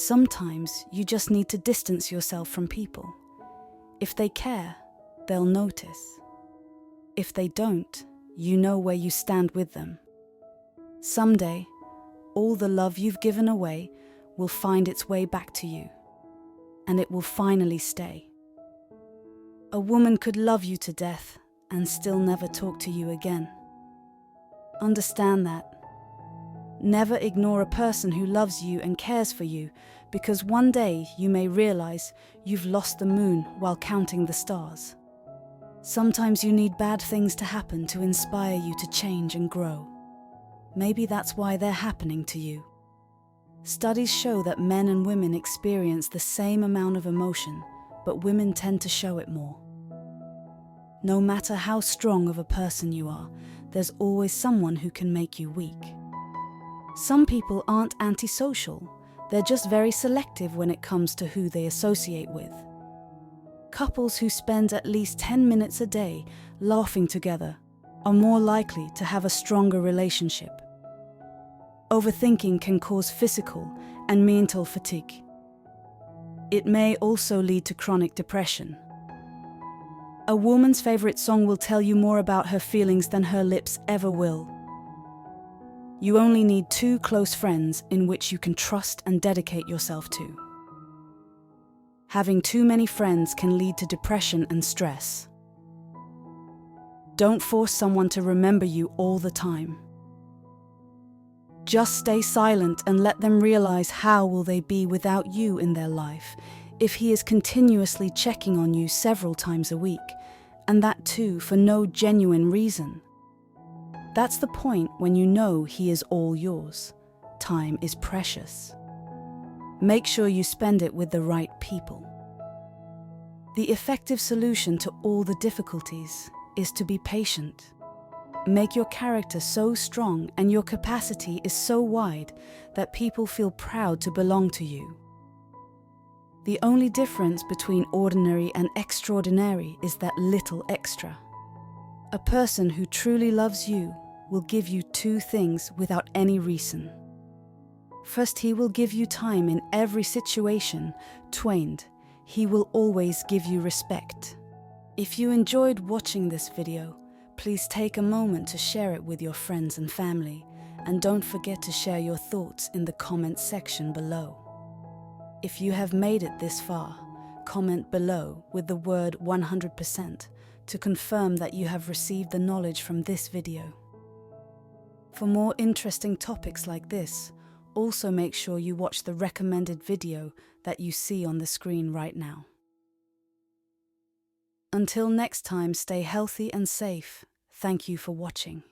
Sometimes you just need to distance yourself from people. If they care, they'll notice. If they don't, you know where you stand with them. Someday, all the love you've given away will find its way back to you, and it will finally stay. A woman could love you to death and still never talk to you again. Understand that. Never ignore a person who loves you and cares for you, because one day you may realize you've lost the moon while counting the stars. Sometimes you need bad things to happen to inspire you to change and grow. Maybe that's why they're happening to you. Studies show that men and women experience the same amount of emotion, but women tend to show it more. No matter how strong of a person you are, there's always someone who can make you weak. Some people aren't antisocial, they're just very selective when it comes to who they associate with. Couples who spend at least 10 minutes a day laughing together are more likely to have a stronger relationship. Overthinking can cause physical and mental fatigue. It may also lead to chronic depression. A woman's favorite song will tell you more about her feelings than her lips ever will. You only need 2 close friends in which you can trust and dedicate yourself to. Having too many friends can lead to depression and stress. Don't force someone to remember you all the time. Just stay silent and let them realize how will they be without you in their life if he is continuously checking on you several times a week, and that too for no genuine reason. That's the point when you know he is all yours. Time is precious. Make sure you spend it with the right people. The effective solution to all the difficulties is to be patient. Make your character so strong and your capacity is so wide that people feel proud to belong to you. The only difference between ordinary and extraordinary is that little extra. A person who truly loves you will give you 2 things without any reason. First, he will give you time in every situation. Second, he will always give you respect. If you enjoyed watching this video, please take a moment to share it with your friends and family, and don't forget to share your thoughts in the comments section below. If you have made it this far, comment below with the word 100% to confirm that you have received the knowledge from this video. For more interesting topics like this, also make sure you watch the recommended video that you see on the screen right now. Until next time, stay healthy and safe. Thank you for watching.